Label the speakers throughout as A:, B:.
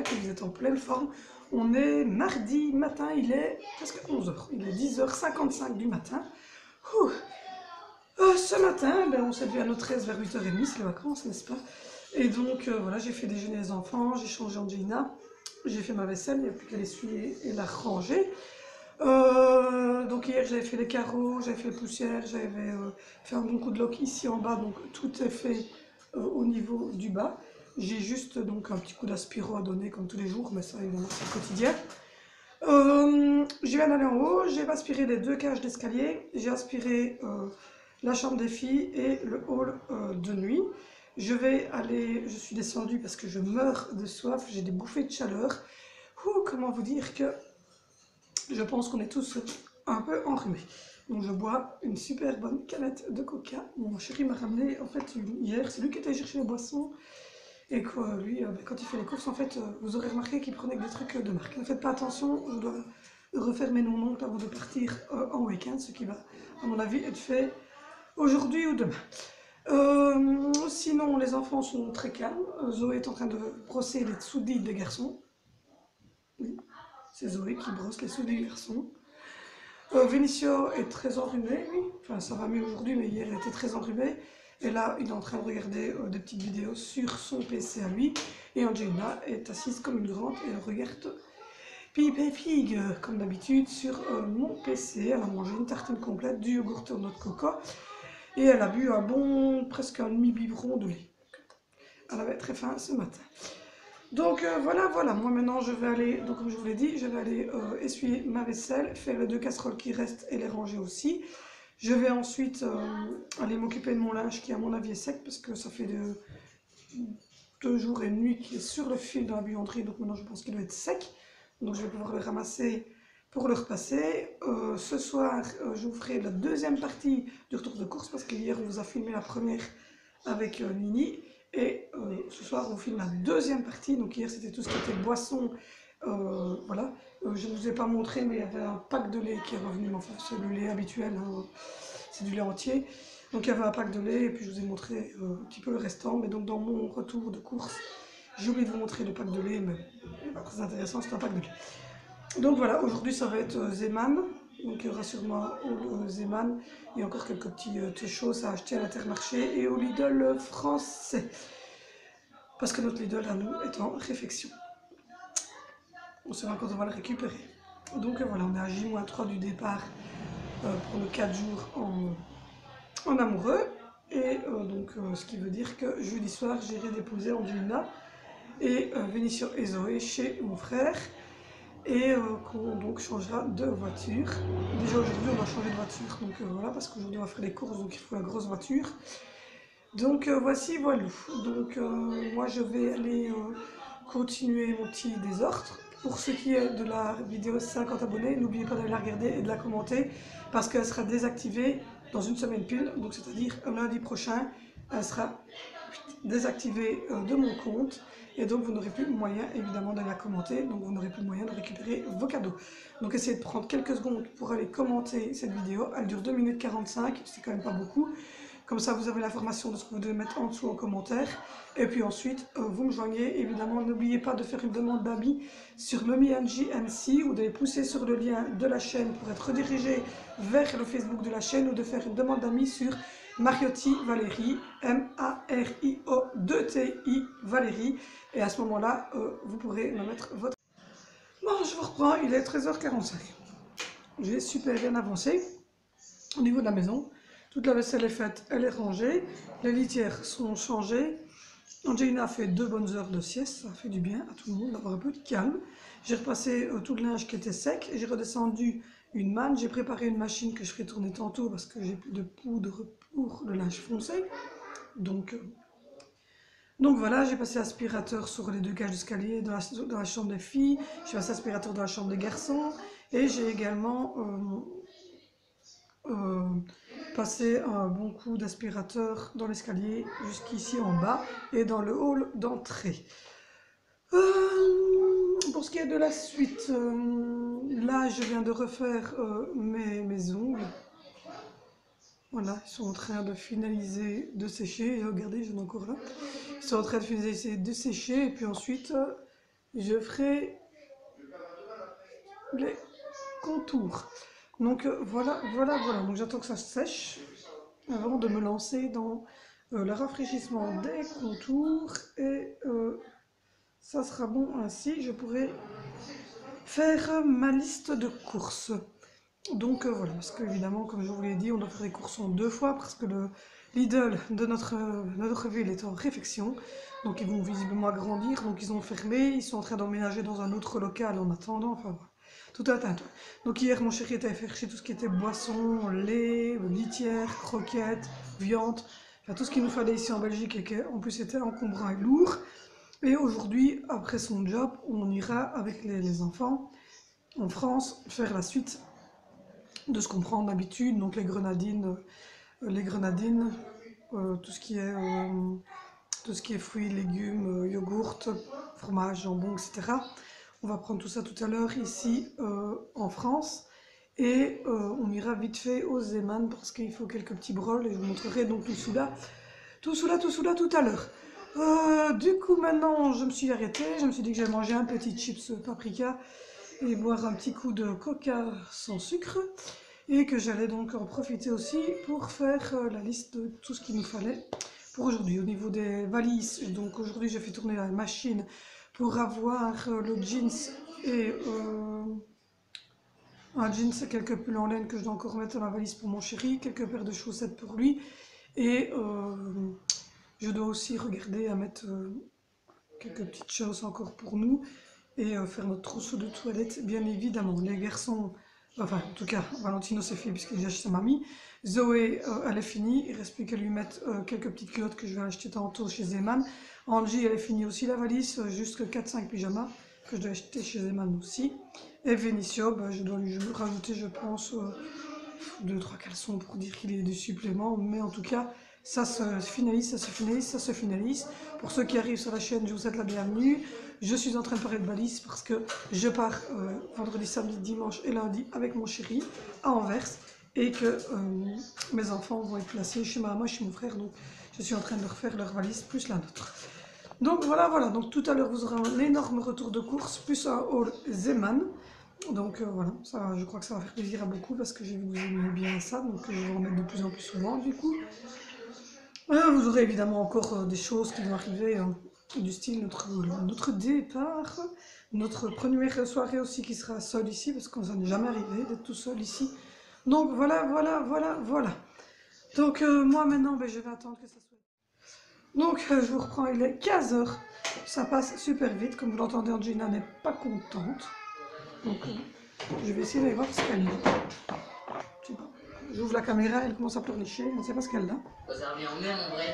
A: bien que vous êtes en pleine forme. On est mardi matin, il est presque 11 h. Il est 10h55 du matin. Ce matin, on s'est levé à notre aise vers 8h30, c'est les vacances, n'est-ce pas? Et donc voilà, j'ai fait déjeuner les enfants, j'ai changé Angelina, j'ai fait ma vaisselle, il n'y a plus qu'à l'essuyer et la ranger. Donc hier j'avais fait les carreaux, j'avais fait les poussières, j'avais fait un bon coup de loc ici en bas, donc tout est fait au niveau du bas. J'ai juste donc un petit coup d'aspiro à donner comme tous les jours, mais ça évidemment c'est le quotidien. Je viens d'aller en haut, j'ai aspiré les 2 cages d'escalier, j'ai aspiré la chambre des filles et le hall de nuit. Je suis descendue parce que je meurs de soif, j'ai des bouffées de chaleur. Comment vous dire que je pense qu'on est tous un peu enrhumés. Donc je bois une super bonne canette de coca. Mon chéri m'a ramené en fait hier, c'est lui qui était chercher les boissons. Et quoi, lui, quand il fait les courses, en fait, vous aurez remarqué qu'il prenait que des trucs de marque. Ne faites pas attention, je dois refaire mes non-noms avant de partir en week-end, ce qui va, à mon avis, être fait aujourd'hui ou demain. Sinon, les enfants sont très calmes. Zoé est en train de brosser les soudis des garçons. Oui, c'est Zoé qui brosse les soudis des garçons. Vinicio est très enrhumé, oui. Enfin, ça va mieux aujourd'hui, mais hier, il était très enrhumé. Et là, il est en train de regarder des petites vidéos sur son PC à lui. Et Angelina est assise comme une grande et elle regarde Pipe et Pig, comme d'habitude, sur mon PC. Elle a mangé une tartine complète, du yogourt au noix de coco. Et elle a bu presque un demi-biberon de lait. Elle avait très faim ce matin. Donc voilà, moi maintenant je vais aller, donc comme je vous l'ai dit, je vais aller essuyer ma vaisselle, faire les 2 casseroles qui restent et les ranger aussi. Je vais ensuite aller m'occuper de mon linge qui à mon avis est sec parce que ça fait 2 jours et une nuit qu'il est sur le fil dans la buanderie, donc maintenant je pense qu'il doit être sec. Donc je vais pouvoir le ramasser pour le repasser. Ce soir je vous ferai la deuxième partie du retour de course parce qu'hier on vous a filmé la première avec Nini. Et ce soir on filme la deuxième partie, donc hier c'était tout ce qui était boisson, voilà. Je ne vous ai pas montré mais il y avait un pack de lait qui est revenu, mais enfin c'est le lait habituel, hein, c'est du lait entier. Donc il y avait un pack de lait et puis je vous ai montré un petit peu le restant, mais donc dans mon retour de course, j'ai oublié de vous montrer le pack de lait, mais pas très intéressant, c'est un pack de lait. Donc voilà, aujourd'hui ça va être Zeeman, donc il y aura sûrement Zeeman et encore quelques petites choses à acheter à l'Intermarché et au Lidl français. Parce que notre Lidl à nous est en réfection. On sait pas quand on va le récupérer. Donc voilà, on est à J-3 du départ pour nos 4 jours en amoureux. Et donc ce qui veut dire que jeudi soir j'irai déposer Angelina et Vinicio et Zoé chez mon frère. Et qu'on donc changera de voiture. Déjà aujourd'hui on va changer de voiture, donc voilà, parce qu'aujourd'hui on va faire les courses, donc il faut la grosse voiture. Donc voici, voilà. Donc moi je vais aller continuer mon petit désordre. Pour ce qui est de la vidéo 50 abonnés, n'oubliez pas d'aller la regarder et de la commenter, parce qu'elle sera désactivée dans une semaine pile, donc c'est-à-dire lundi prochain, elle sera désactivée de mon compte. Et donc vous n'aurez plus moyen évidemment d'aller la commenter, donc vous n'aurez plus moyen de récupérer vos cadeaux. Donc essayez de prendre quelques secondes pour aller commenter cette vidéo, elle dure 2 minutes 45, c'est quand même pas beaucoup. Comme ça vous avez l'information de ce que vous devez mettre en dessous en commentaire. Et puis ensuite vous me joignez, évidemment n'oubliez pas de faire une demande d'amis sur MemiNGNC ou d'aller pousser sur le lien de la chaîne pour être redirigé vers le Facebook de la chaîne, ou de faire une demande d'amis sur Mariotti Valérie, M-A-R-I-O-2-T-I Valérie. Et à ce moment-là, vous pourrez me mettre votre... Bon, je vous reprends, il est 13h45. J'ai super bien avancé au niveau de la maison. Toute la vaisselle est faite, elle est rangée. Les litières sont changées. Angelina a fait 2 bonnes heures de sieste, ça fait du bien à tout le monde d'avoir un peu de calme. J'ai repassé tout le linge qui était sec, j'ai redescendu une manne, j'ai préparé une machine que je ferai tourner tantôt parce que j'ai plus de poudre pour le linge foncé. Donc voilà, j'ai passé aspirateur sur les 2 cages d'escalier dans la chambre des filles, j'ai passé aspirateur dans la chambre des garçons et j'ai également passer un bon coup d'aspirateur dans l'escalier jusqu'ici en bas et dans le hall d'entrée. Pour ce qui est de la suite, là je viens de refaire mes ongles. Voilà, ils sont en train de finaliser de sécher. Et regardez, j'en ai encore là. Ils sont en train de finaliser de sécher et puis ensuite je ferai les contours. Donc voilà, voilà, voilà. Donc j'attends que ça sèche avant de me lancer dans le rafraîchissement des contours et ça sera bon ainsi. Je pourrai faire ma liste de courses. Donc voilà, parce qu'évidemment, comme je vous l'ai dit, on doit faire les courses en 2 fois parce que le Lidl de notre ville est en réfection. Donc ils vont visiblement agrandir, donc ils ont fermé, ils sont en train d'emménager dans un autre local en attendant, enfin voilà. Tout un tas. Donc hier, mon chéri était allé faire chez tout ce qui était boisson, lait, litière, croquettes, viande, enfin tout ce qu'il nous fallait ici en Belgique et qui en plus était encombrant et lourd. Et aujourd'hui, après son job, on ira avec les enfants en France faire la suite de ce qu'on prend d'habitude, donc les grenadines, tout ce qui est fruits, légumes, yogourt, fromage, jambon, etc. On va prendre tout ça tout à l'heure ici en France. Et on ira vite fait au Zeeman parce qu'il faut quelques petits brols et je vous montrerai donc tout à l'heure. Du coup maintenant je me suis arrêtée, je me suis dit que j'allais manger un petit chips paprika et boire un petit coup de coca sans sucre. Et que j'allais donc en profiter aussi pour faire la liste de tout ce qu'il nous fallait pour aujourd'hui. Au niveau des valises, donc aujourd'hui j'ai fait tourner la machine pour avoir le jeans et un jeans et quelques pulls en laine que je dois encore mettre dans la valise pour mon chéri, quelques paires de chaussettes pour lui et je dois aussi regarder à mettre quelques petites choses encore pour nous et faire notre trousseau de toilette, bien évidemment. Les garçons, enfin en tout cas, Valentino c'est fait puisqu'il est déjà chez sa mamie. Zoé, elle est finie, il reste plus qu'à lui mettre quelques petites culottes que je vais acheter tantôt chez Zeeman. Angie, elle est finie aussi la valise, juste 4-5 pyjamas que je dois acheter chez Zeeman aussi. Et Vinicio, bah, je dois lui rajouter, je pense, 2-3 caleçons pour dire qu'il est du supplément, mais en tout cas, ça se finalise, ça se finalise, ça se finalise. Pour ceux qui arrivent sur la chaîne, je vous souhaite la bienvenue. Je suis en train de parler de valise parce que je pars vendredi, samedi, dimanche et lundi avec mon chéri à Anvers et que mes enfants vont être placés chez ma maman et chez mon frère, donc je suis en train de refaire leur valise plus la nôtre. Donc voilà, voilà, donc tout à l'heure vous aurez un énorme retour de course plus un haul Zeeman. Donc voilà, ça, je crois que ça va faire plaisir à beaucoup parce que j'ai vu que vous aimiez bien ça, donc je vais en mettre de plus en plus souvent du coup. Vous aurez évidemment encore des choses qui vont arriver, du style notre départ, notre première soirée aussi qui sera seule ici, parce qu'on n'est jamais arrivé d'être tout seul ici. Donc voilà, voilà, voilà, voilà. Donc moi maintenant, ben, je vais attendre que ça soit... Donc je vous reprends, il est 15 h. Ça passe super vite, comme vous l'entendez, Angelina n'est pas contente. Donc je vais essayer d'aller voir ce qu'elle a. Je sais pas. J'ouvre la caméra, elle commence à pleurnicher, je ne sais pas ce qu'elle a.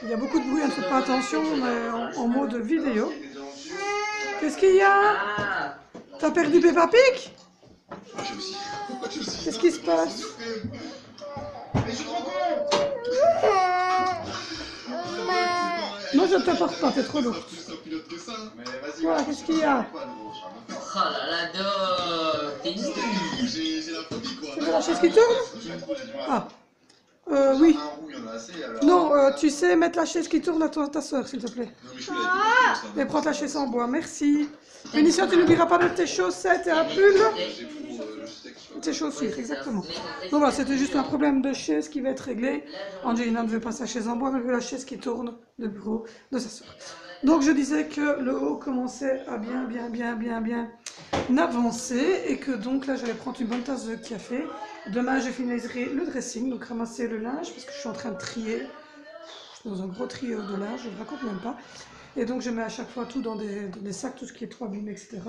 A: Il y a beaucoup de bruit, elle ne fait pas attention, on est en mode vidéo. Qu'est-ce qu'il y a? T'as perdu Peppa Pig? Qu'est-ce qui se passe? Non, je ne te porte pas, t'es trop lourd. Voilà, qu'est-ce qu'il y a?
B: Oh là là, t'es nul.
A: C'est de la chaise qui tourne? Ah. Oui. Non, tu sais mettre la chaise qui tourne à toi, ta soeur, s'il te plaît. Et prends ta chaise en bois, merci. Vénitia, tu n'oublieras pas de tes chaussettes et un pull. Tes chaussures, exactement. Donc voilà, c'était juste un problème de chaise qui va être réglé. Angelina ne veut pas sa chaise en bois, mais elle veut la chaise qui tourne, le bureau de sa soeur. Donc je disais que le haut commençait à bien avancer et que donc là j'allais prendre une bonne tasse de café. Demain je finaliserai le dressing, donc ramasser le linge parce que je suis en train de trier. Je suis dans un gros trio de linge, je ne raconte même pas. Et donc je mets à chaque fois tout dans des sacs, tout ce qui est trop abîmé, etc.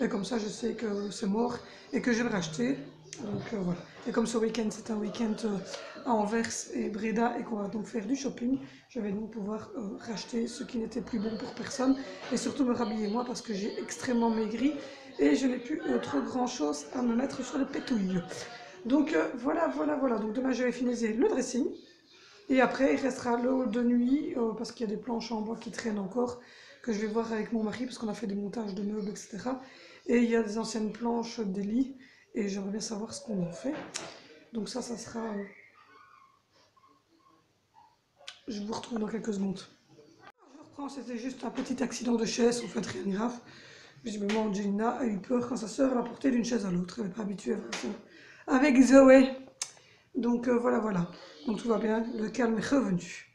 A: Et comme ça je sais que c'est mort et que je vais le racheter. Donc voilà. Et comme ce week-end c'est un week-end à Anvers et Breda et qu'on va donc faire du shopping, je vais donc pouvoir racheter ce qui n'était plus bon pour personne et surtout me rhabiller moi parce que j'ai extrêmement maigri et je n'ai plus trop grand chose à me mettre sur les pétouilles. Donc voilà. Donc demain je vais finaliser le dressing. Et après, il restera le hall de nuit, parce qu'il y a des planches en bois qui traînent encore, que je vais voir avec mon mari, parce qu'on a fait des montages de meubles, etc. Et il y a des anciennes planches des lits, et j'aimerais bien savoir ce qu'on en fait. Donc ça sera... Je vous retrouve dans quelques secondes. Je reprends, c'était juste un petit accident de chaise, en fait rien de grave. Visiblement, Angelina a eu peur quand sa sœur l'a portée d'une chaise à l'autre. Elle n'est pas habituée à faire ça. Avec Zoé. Donc voilà, voilà. Donc tout va bien, le calme est revenu.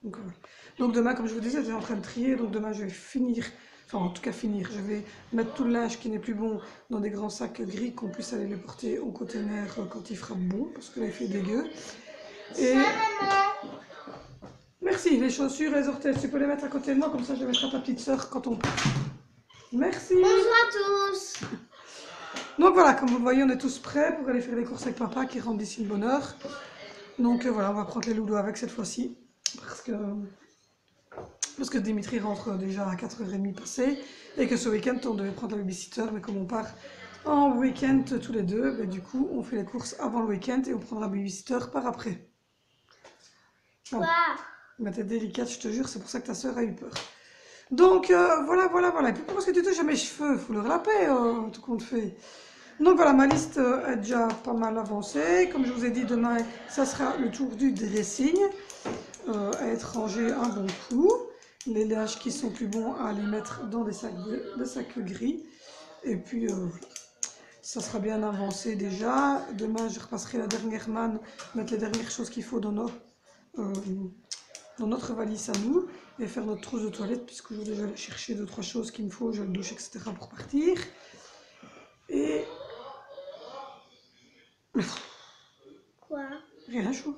A: Donc, voilà. Donc demain, comme je vous disais, j'étais en train de trier. Donc demain, je vais finir, enfin en tout cas finir. Je vais mettre tout le linge qui n'est plus bon dans des grands sacs gris qu'on puisse aller le porter au conteneur quand il fera bon, parce que là il fait dégueu. Et merci, les chaussures et les orteils, tu peux les mettre à côté de moi, comme ça je les mettrai à ta petite soeur quand on part. Merci.
C: Bonjour à tous.
A: Donc voilà, comme vous le voyez, on est tous prêts pour aller faire les courses avec papa qui rentre d'ici une bonne heure. Donc voilà, on va prendre les loulous avec cette fois-ci. Parce que Dimitri rentre déjà à 4h30 passé. Et que ce week-end, on devait prendre la babysitter. Mais comme on part en week-end tous les deux, ben, du coup, on fait les courses avant le week-end et on prendra la babysitter par après.
C: Quoi?
A: Mais t'es délicate, je te jure, c'est pour ça que ta soeur a eu peur. Donc voilà. Et puis pourquoi est-ce que tu touches à mes cheveux? Faut le relaper, tout compte fait. Donc voilà, ma liste est déjà pas mal avancée. Comme je vous ai dit, demain, ça sera le tour du dressing. À être rangé un bon coup. Les linges qui sont plus bons à les mettre dans des sacs gris. Et puis, ça sera bien avancé déjà. Demain, je repasserai la dernière manne, mettre les dernières choses qu'il faut dans notre valise à nous. Et faire notre trousse de toilette, puisque je vais déjà aller chercher 2-3 choses qu'il me faut, gel douche, etc. pour partir. Et...
C: Quoi?
A: Rien chaud.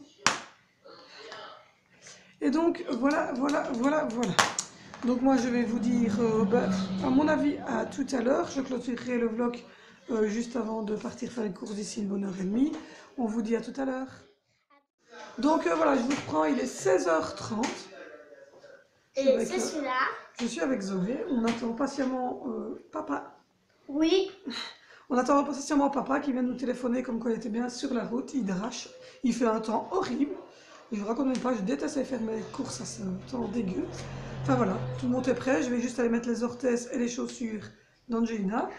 A: Et donc, voilà. Donc moi, je vais vous dire, à mon avis, à tout à l'heure. Je clôturerai le vlog juste avant de partir faire les courses d'ici une bonne heure et demie. On vous dit à tout à l'heure. Donc voilà, je vous reprends, il est 16h30.
C: Et c'est celui-là.
A: Je suis avec Zoé. On attend patiemment papa.
C: Oui.
A: On attend patiemment papa qui vient nous téléphoner comme quoi il était bien sur la route. Il drache. Il fait un temps horrible. Je vous raconte même pas, je déteste aller faire mes courses à ce temps dégueu. Enfin voilà, tout le monde est prêt. Je vais juste aller mettre les orthèses et les chaussures d'Angelina.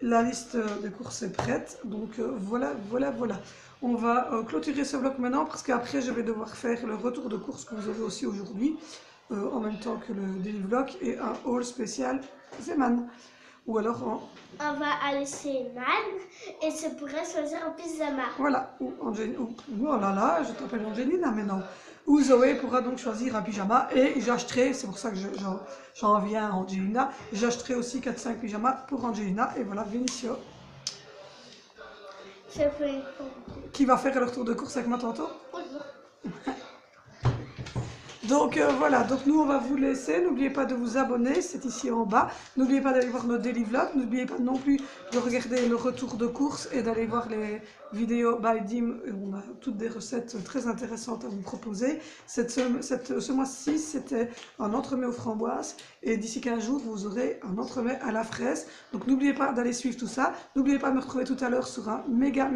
A: La liste des courses est prête. Donc voilà. On va clôturer ce vlog maintenant parce qu'après je vais devoir faire le retour de course que vous avez aussi aujourd'hui. En même temps que le daily vlog et un haul spécial Zeman. Ou alors
C: On va aller chez Man et se pourrait choisir un pyjama.
A: Voilà, ou Angelina, oh là là, je t'appelle Angelina maintenant. Ou Zoé pourra donc choisir un pyjama et j'achèterai, c'est pour ça que j'en viens à Angelina, j'achèterai aussi 4-5 pyjamas pour Angelina et voilà Vinicio. Qui va faire le retour de course avec moi tantôt. Donc voilà, donc nous on va vous laisser, n'oubliez pas de vous abonner, c'est ici en bas, n'oubliez pas d'aller voir nos daily vlogs, n'oubliez pas non plus de regarder le retour de course et d'aller voir les vidéos by Dim, on a toutes des recettes très intéressantes à vous proposer. Ce mois-ci c'était un entremets aux framboises et d'ici 15 jours vous aurez un entremets à la fraise, donc n'oubliez pas d'aller suivre tout ça, n'oubliez pas de me retrouver tout à l'heure sur un méga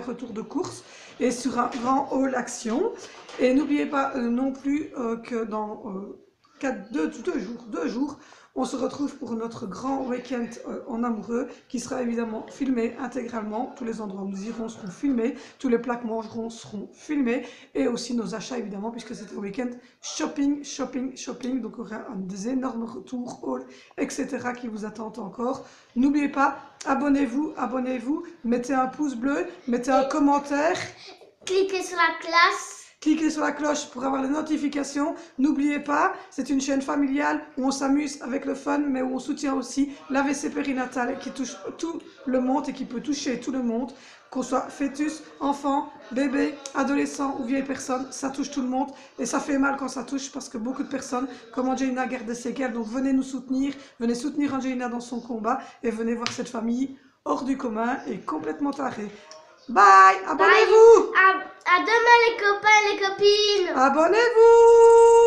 A: retour de course et sur un grand haul action. Et n'oubliez pas non plus que dans 2 jours, on se retrouve pour notre grand week-end en amoureux qui sera évidemment filmé intégralement. Tous les endroits où nous irons seront filmés, tous les plats que mangerons seront filmés et aussi nos achats évidemment puisque c'est un week-end shopping. Donc il y aura des énormes retours, hauls, etc. qui vous attendent encore. N'oubliez pas, abonnez-vous, mettez un pouce bleu, mettez un commentaire.
C: Cliquez sur la classe.
A: Cliquez sur la cloche pour avoir les notifications. N'oubliez pas, c'est une chaîne familiale où on s'amuse avec le fun, mais où on soutient aussi l'AVC périnatale qui touche tout le monde et qui peut toucher tout le monde. Qu'on soit fœtus, enfant, bébé, adolescent ou vieille personne, ça touche tout le monde. Et ça fait mal quand ça touche parce que beaucoup de personnes, comme Angelina, gardent des séquelles. Donc venez nous soutenir, venez soutenir Angelina dans son combat et venez voir cette famille hors du commun et complètement tarée. Bye, abonnez-vous.
C: À demain les copains et les copines.
A: Abonnez-vous.